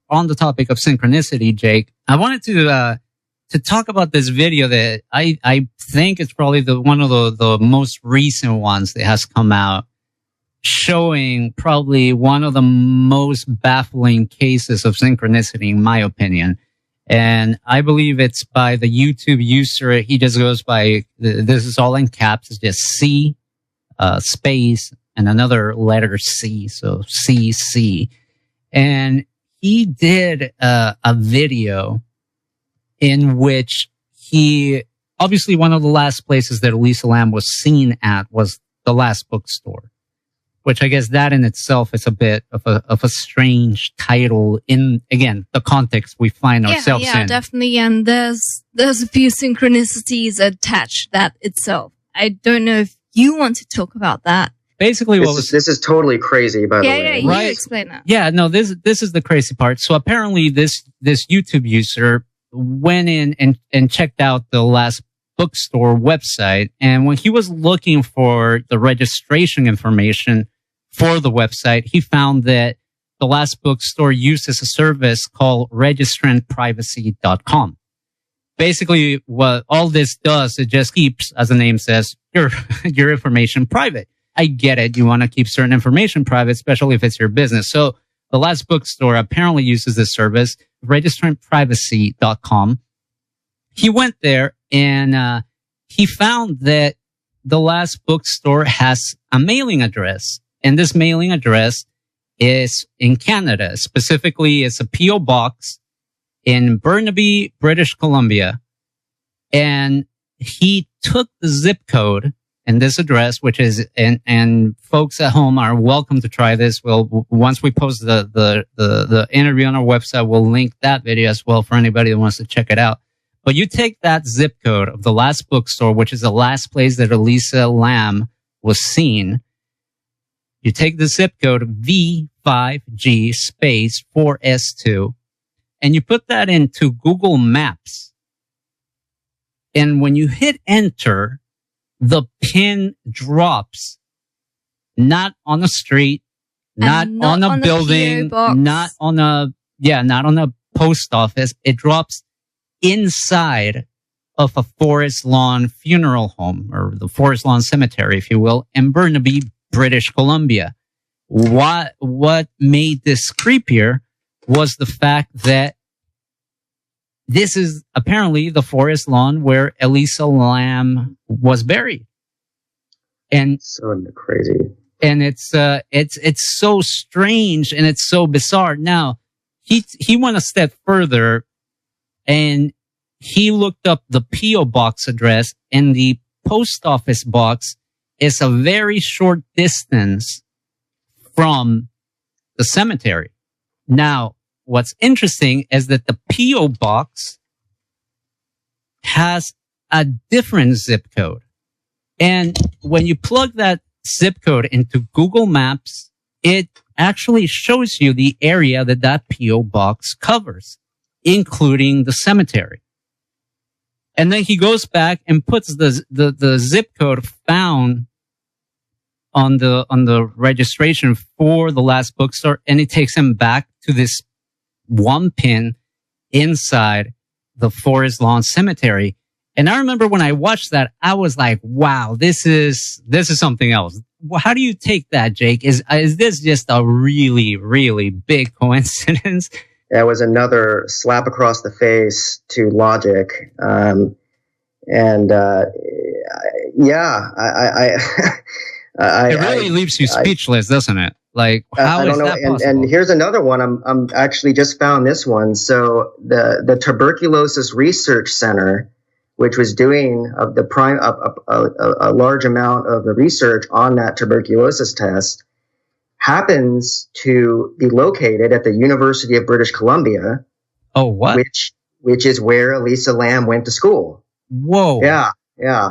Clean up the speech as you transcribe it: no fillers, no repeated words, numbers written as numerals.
on the topic of synchronicity, Jake, I wanted to talk about this video that I think it's probably one of the most recent ones that has come out, showing probably one of the most baffling cases of synchronicity, in my opinion. And I believe it's by the YouTube user. He just goes by, this is all in caps. It's just C, space, and another letter C. So CC. And he did a video in which obviously one of the last places that Elisa Lam was seen at was the last bookstore, which I guess that in itself is a bit of a strange title in, again, the context we find ourselves in. Yeah, definitely. And there's a few synchronicities attached that itself. I don't know if you want to talk about that. Basically, this is totally crazy, by the way. Yeah, you explain that. Yeah, no, this is the crazy part. So apparently this YouTube user went in and checked out the last bookstore website. And when he was looking for the registration information for the website, he found that the last bookstore uses a service called registrantprivacy.com. Basically, what all this does, it just keeps, as the name says, your information private. I get it. You want to keep certain information private, especially if it's your business. So the last bookstore apparently uses this service, registrantprivacy.com. He went there and he found that the last bookstore has a mailing address. And this mailing address is in Canada. Specifically, it's a P.O. box in Burnaby, British Columbia. And he took the zip code and this address, which is, and folks at home are welcome to try this. Once we post the interview on our website, we'll link that video as well for anybody that wants to check it out. But you take that zip code of the last bookstore, which is the last place that Elisa Lam was seen. You take the zip code V5G space 4S2 and you put that into Google Maps. And when you hit enter, the pin drops not on a street, not on a building, not on a post office. It drops inside of a Forest Lawn funeral home, or the Forest Lawn Cemetery, if you will, in Burnaby, British Columbia. What made this creepier was the fact that this is apparently the Forest Lawn where Elisa Lam was buried. And so crazy. And it's so strange and it's so bizarre. Now, he went a step further and he looked up the P.O. box address, and the post office box is a very short distance from the cemetery. Now, what's interesting is that the P.O. box has a different zip code. And when you plug that zip code into Google Maps, it actually shows you the area that P.O. box covers, including the cemetery. And then he goes back and puts the zip code found on the registration for the last bookstore, and it takes him back to this one pin inside the Forest Lawn Cemetery. And I remember when I watched that, I was like, wow, this is something else. How do you take that, Jake? Is this just a really, really big coincidence? That was another slap across the face to logic. It really leaves you speechless, doesn't it? Like, how is that possible? And here's another one. I'm actually just found this one. So the Tuberculosis Research Center, which was doing a large amount of the research on that tuberculosis test, happens to be located at the University of British Columbia. Oh, what? Which is where Elisa Lam went to school. Whoa. Yeah.